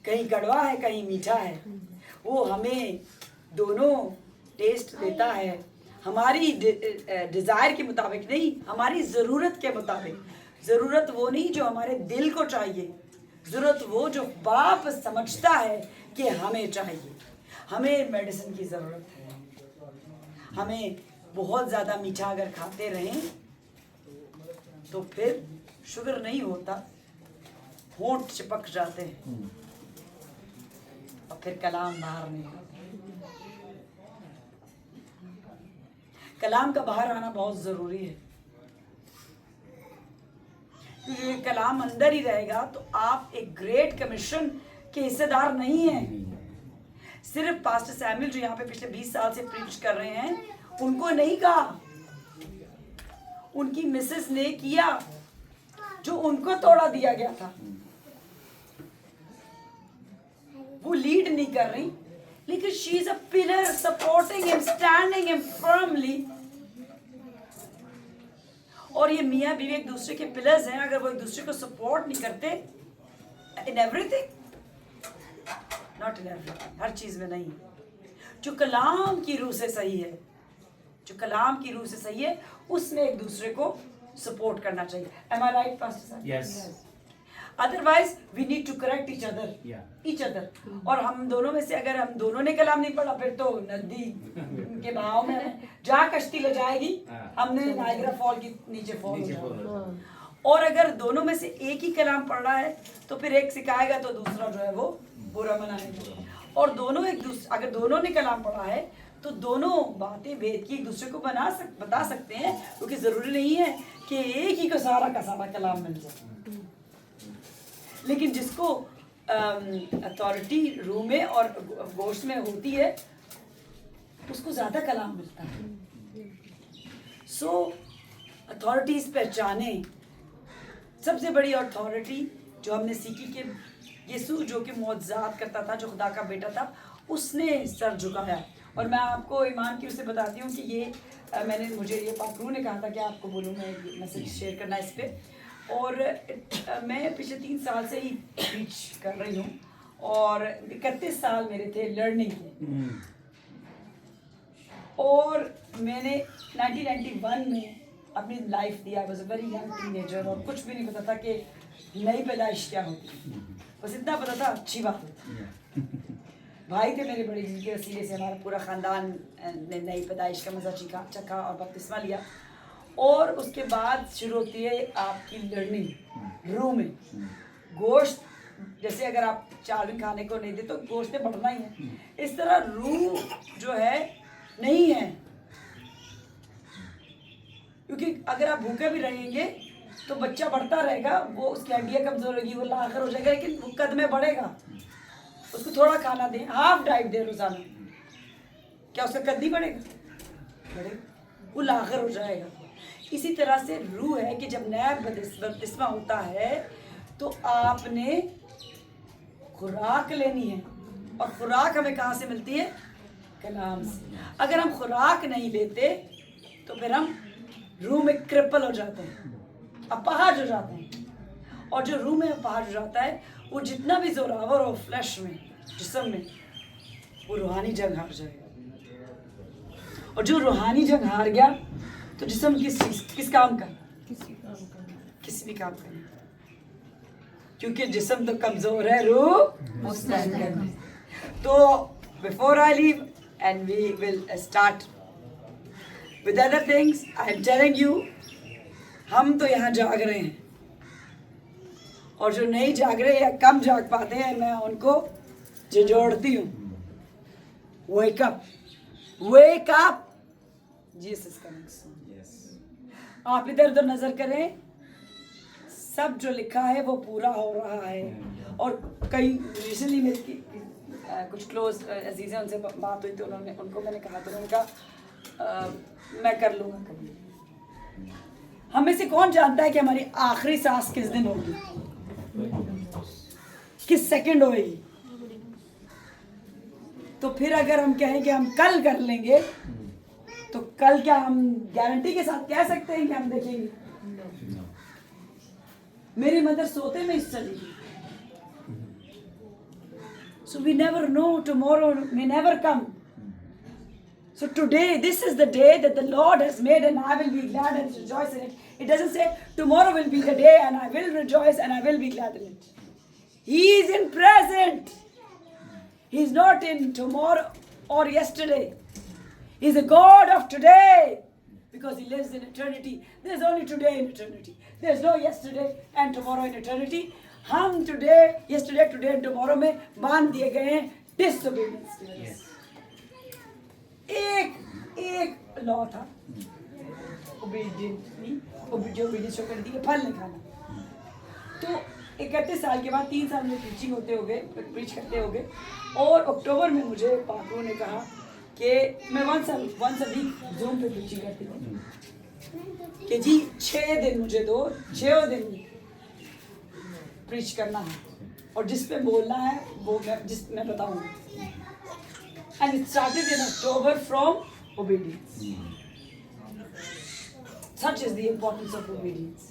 कहीं कड़वा है कहीं मीठा है। वो हमें दोनों टेस्ट देता है, हमारी डिज़ायर के मुताबिक नहीं, हमारी ज़रूरत के मुताबिक। ज़रूरत वो नहीं जो हमारे दिल को चाहिए, ज़रूरत वो जो बाप समझता है कि हमें चाहिए। हमें मेडिसिन की ज़रूरत है। हमें बहुत ज़्यादा मीठा अगर खाते रहें तो फिर शुगर नहीं होता, होंठ चिपक जाते हैं और फिर कलाम बाहर नहीं आता। कलाम का बाहर आना बहुत ज़रूरी है, क्योंकि कलाम अंदर ही रहेगा तो आप एक ग्रेट कमीशन के हिस्सेदार नहीं हैं। सिर्फ पास्टर सैमुअल जो यहाँ पे पिछले 20 साल से प्रीच कर रहे हैं, उनको नहीं कहा, उनकी मिसेस ने किया जो उनको तोड़ा दिया गया था। वो लीड नहीं कर रही, लेकिन she is a pillar supporting him, standing him firmly. और ये मियाँ बीवी एक दूसरे के पिलर्स हैं। अगर वो एक दूसरे को सपोर्ट नहीं करते in everything, not in everything, हर चीज में नहीं, जो कलाम की रूह से सही है, जो कलाम की रूह से सही है, उसमें एक दूसरे को सपोर्ट करना चाहिए। Am I right, Pastor Sam? Yes. Otherwise, we need to correct each other. Yeah. Each other. और हम दोनों में से अगर हम दोनों ने कलाम नहीं पढ़ा, फिर तो नदी के बहाव में हमें जहाँ कश्ती ले जाएगी, हमने नायग्रा फॉल की नीचे फॉल हो जाएगा। और अगर दोनों में से एक ही कलाम पढ़ रहा है तो फिर एक सिखाएगा तो दूसरा जो है वो बुरा मनाएगा। और दोनों अगर दोनों ने कलाम पढ़ा है तो दोनों बातें भेद की एक दूसरे को बता सकते हैं, क्योंकि जरूरी नहीं है कि एक ही को सारा का सारा कलाम मिल जाए। लेकिन जिसको अथॉरिटी रूह में और गोश्त में होती है उसको ज्यादा कलाम मिलता है। सो अथॉरिटीज पहचाने। सबसे बड़ी अथॉरिटी जो हमने सीखी कि यीशु जो कि मौजज़ात करता था, जो खुदा का बेटा था, उसने सर झुकाया। और मैं आपको ईमान की उससे बताती हूँ कि ये मुझे ये पाकरू ने कहा था कि आपको बोलूँ, मैं एक मैसेज शेयर करना इस पर। और मैं पिछले 3 साल से ही टीच कर रही हूँ और 31 साल मेरे थे लर्निंग के। और मैंने 1991 में अपनी life the. I was a very young teenager और कुछ भी नहीं पता था कि नई पैदाइश क्या होती है। बस इतना पता था अच्छी बात होती है। भाई थे मेरे बड़े, जिनके वसीले से हमारा पूरा ख़ानदान ने नई पैदाइश का मज़ा चखा और बपतिस्मा लिया। और उसके बाद शुरू होती है आपकी लर्निंग रूह में। गोश्त जैसे अगर आप 4 दिन खाने को नहीं दे तो गोश्त ने बढ़ना ही है, इस तरह रूह जो है नहीं है। क्योंकि अगर आप भूखे भी रहेंगे तो बच्चा बढ़ता रहेगा, वो उसकी हड्डियाँ कमज़ोर होगी, वो लाखर हो जाएगा, लेकिन वो कद में बढ़ेगा। उसको थोड़ा खाना दें, हाफ डाइट दें रोज़ाना, क्या उसका कद नहीं बढ़ेगा? बढ़ेगा, वो लाखर हो जाएगा। इसी तरह से रूह है कि जब नया बपतिस्मा होता है तो आपने खुराक लेनी है। और खुराक हमें कहाँ से मिलती है? कलाम से। अगर हम खुराक नहीं लेते तो फिर हम रूह में क्रिपल हो जाते हैं, अपाहज हो जाते हैं। और जो रूह में अपाहज हो जाता है वो जितना भी जोरावर हो फ्लैश में, जिस्म में, वो रूहानी जंग हार जाएगा। और जो रूहानी जंग हार गया तो जिस्म किस काम का, किसी भी काम का नहीं, क्योंकि जिस्म तो कमजोर है, रूह मुस्तैद है। तो before I leave and we will start with other things, I am telling you, हम तो यहाँ जाग रहे हैं और जो नहीं जाग रहे या कम जाग पाते हैं, मैं उनको झिझोड़ती हूँ। Wake up, wake up, Jesus coming soon. आप इधर उधर नजर करें, सब जो लिखा है वो पूरा हो रहा है। और कई रिसेंटली मेरी कुछ क्लोज अजीज़ हैं, उनसे बात हुई तो उनको मैंने कहा, तो उन्होंने कहा मैं कर लूँगा कभी। हम में से कौन जानता है कि हमारी आखिरी सांस किस दिन होगी, किस सेकंड होगी? तो फिर अगर हम कहें कि हम कल कर लेंगे, तो कल क्या हम गारंटी के साथ कह सकते हैं कि हम देखेंगे? मेरी मदर सोते में इस चली गई। So we never know, tomorrow may never come. So today, this is the day that the Lord has made and I will be glad and rejoice in it. It doesn't say tomorrow will be the day and I will rejoice and I will be glad in it. He is in present. He is not in tomorrow or yesterday. He is the God of today because He lives in eternity. There is only today in eternity. There is no yesterday and tomorrow in eternity. हम today, yesterday, today and tomorrow में बांध दिए गए हैं disobedience की वजह से। एक लॉ था, obedience शो कर दी, फल नहीं खाना। तो 31 साल के बाद 3 साल में प्रीचिंग होते हो गए, प्रीच करते हो गए, और अक्टूबर में मुझे पाकू ने कहा कि मैं वंस अ वीक जूम पे प्रीचिंग करती थी कि जी 6 दिन मुझे दो, 6 दिन प्रीच करना है और जिस पे बोलना है वो मैं बताऊंगा। And it started in October from obedience. Such is the importance of obedience.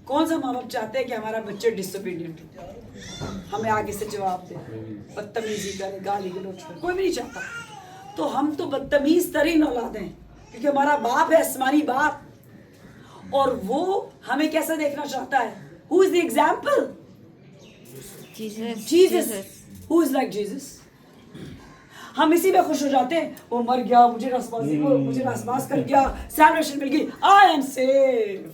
कौन सा माँ बाप चाहते हैं कि हमारा बच्चा डिसोबीडियंट हो, हमें आगे से जवाब दे, बदतमीजी करे, गाली गलौज करे? कोई भी नहीं चाहता। तो हम तो बदतमीज तरीन औलाद हैं क्योंकि हमारा बाप है आसमानी बाप, और वो हमें कैसा देखना चाहता है? Who is the example? Jesus. Who is like Jesus? हम इसी में खुश हो जाते हैं, वो मर गया, मुझे रसबास कर गया, सैल्वेशन मिल गई, I am saved.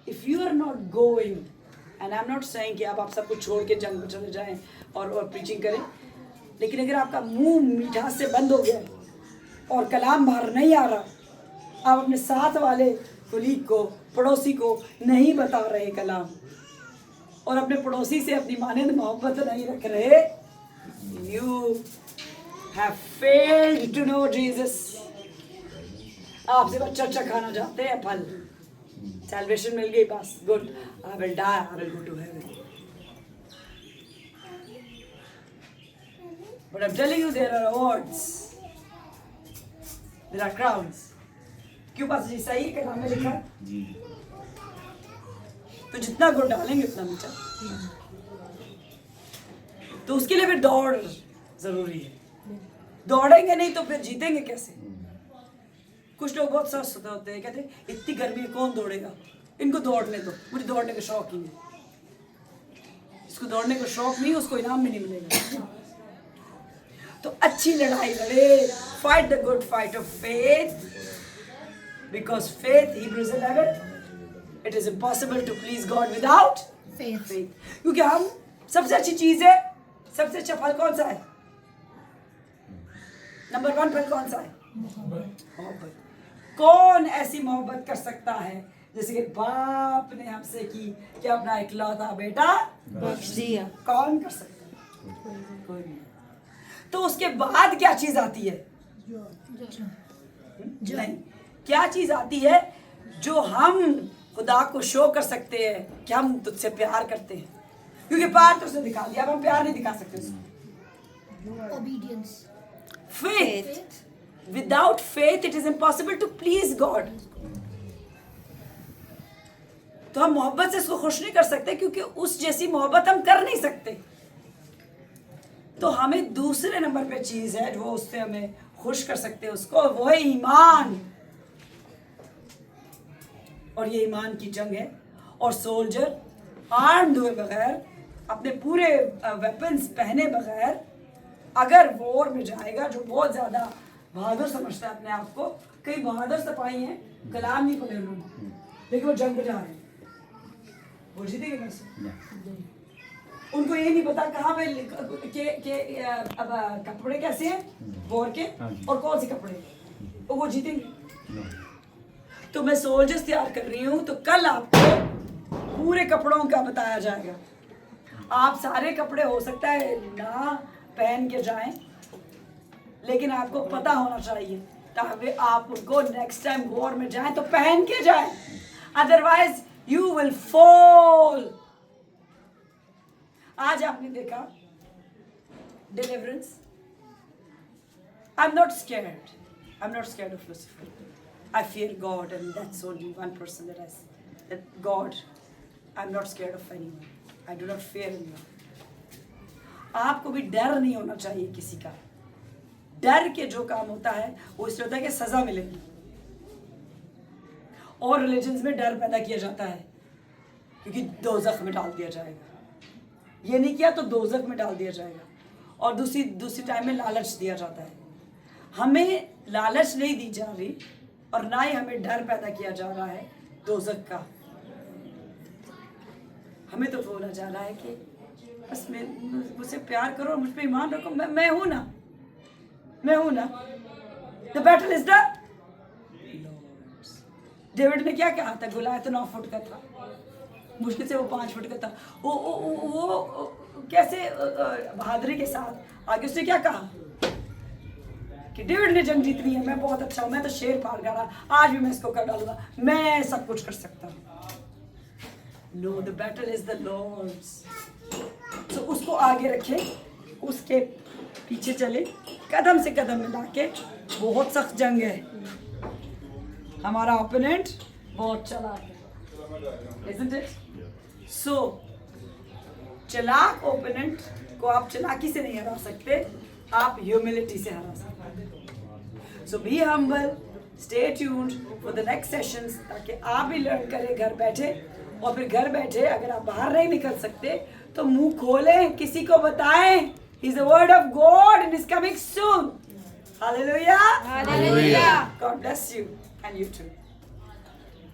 If you are not going, and I'm not saying कि आप सब कुछ छोड़ के जंग में चले जाएं और प्रीचिंग करें, लेकिन अगर आपका मुंह मिठास से बंद हो गया और कलाम बाहर नहीं आ रहा, आप अपने साथ वाले कुलीग को, पड़ोसी को नहीं बता रहे कलाम, और अपने पड़ोसी से अपनी मानंद मोहब्बत नहीं रख रहे, you have failed to know Jesus. आप सिर्फ अच्छा खाना चाहते हैं, फल, salvation मिल गई, बस good, I will die, I will go to heaven. But I'm telling you, there are awards, there are crowns. क्यों पास जी सही है कलाम में लिखा है? तो जितना गुड़ डालेंगे उतना मीठा, तो उसके लिए फिर दौड़ जरूरी है। दौड़ेंगे नहीं तो फिर जीतेंगे कैसे? कुछ लोग बहुत स्वस्थ होते हैं, कहते हैं इतनी गर्मी है कौन दौड़ेगा, इनको दौड़ने दो, मुझे दौड़ने का शौक ही नहीं। इसको दौड़ने का शौक नहीं, उसको इनाम भी नहीं मिलेगा। तो अच्छी लड़ाई लड़े, fight the good fight of faith, because faith, Hebrews 11, it is impossible to please God without faith. क्योंकि हम सबसे अच्छी चीज है, सबसे अच्छा फल कौन सा है? नंबर 1 फल कौन सा है? मोहब्बत। कौन ऐसी मोहब्बत कर सकता है जैसे कि बाप ने हमसे की कि अपना इकलौता बेटा बख्श दिया? कौन कर सकता है? कोई नहीं। तो उसके बाद क्या चीज आती है? नहीं, क्या चीज आती है जो हम खुदा को शो कर सकते हैं कि हम तुझसे प्यार करते हैं, क्योंकि प्यार तो उसने दिखा दिया, अब हम प्यार नहीं दिखा सकते उसको। Obedience. Faith. Without faith, it is impossible to please God. तो हम मोहब्बत से उसको खुश नहीं कर सकते, क्योंकि उस जैसी मोहब्बत हम कर नहीं सकते। तो हमें दूसरे नंबर पे चीज है जो उससे हमें खुश कर सकते हैं उसको, वो है ईमान। और ये ईमान की जंग है। और सोल्जर आर्म्ड हुए बगैर, अपने पूरे वेपन्स पहने बगैर अगर वॉर में जाएगा, जो बहुत ज्यादा बहादुर समझता है अपने आप को, कई बहादुर सिपाही हैं, कलाम नहीं पढ़े उन्होंने, लेकिन वो जंग में जा रहे हैं, वो जीतेंगे कैसे? उनको ये नहीं पता कहाँ पे अब कपड़े कैसे हैं वॉर के और कौन से कपड़े, तो वो जीतेंगे। तो मैं सोल्जर्स तैयार कर रही हूँ, तो कल आपको पूरे कपड़ों का बताया जाएगा। आप सारे कपड़े हो सकता है ना पहन के जाएं, लेकिन आपको पता होना चाहिए ताकि आप उनको नेक्स्ट टाइम वॉर में जाएं तो पहन के जाएं, अदरवाइज यू विल फॉल। आज आपने देखा deliverance. I am not scared of Lucifer. I fear God, and that's only one person that God. I'm not scared of anyone. I do not fear anyone. आपको भी डर नहीं होना चाहिए किसी का। डर के जो काम होता है वो इसलिए होता है कि सजा मिलेगी। और रिलीजन्स में डर पैदा किया जाता है क्योंकि दोज़ख में डाल दिया जाएगा, ये नहीं किया तो दोज़ख में डाल दिया जाएगा। और दूसरी टाइम में लालच दिया जाता है। हमें लालच नहीं दी जा रही और ना ही हमें डर पैदा किया जा रहा है दोज़ख का। हमें तो बोला जा रहा है कि बस मुझसे प्यार करो, मुझ पे ईमान रखो, मैं हूं ना, मैं हूं ना। The battle is the Lord's. David ने क्या कहा था? गोलियत 9 फुट का था, मुश्किल से वो 5 फुट का था। वो कैसे बहादुरी के साथ आगे उसने क्या कहा कि डेविड ने जंग जीतनी है, मैं बहुत अच्छा हूं, मैं तो शेर पार करा, आज भी मैं इसको कर डालूंगा, मैं सब कुछ कर सकता हूं। No, the battle is the Lord's. तो उसको आगे रखे, उसके पीछे चले, कदम से कदम मिला के। बहुत सख्त जंग है, हमारा ओपोनेंट बहुत चालाक है, isn't it? So, चालाक ओपोनेंट को आप चालाकी से नहीं हरा सकते, आप ह्यूमिलिटी से हरा सकते हैं। So be humble, stay tuned for the next sessions, ताकि आप भी लर्न करें घर बैठे। और फिर घर बैठे अगर आप बाहर नहीं निकल सकते तो मुंह खोलें, किसी को बताएं। He's the word of God and is coming soon. Hallelujah. Hallelujah. God bless you and you too.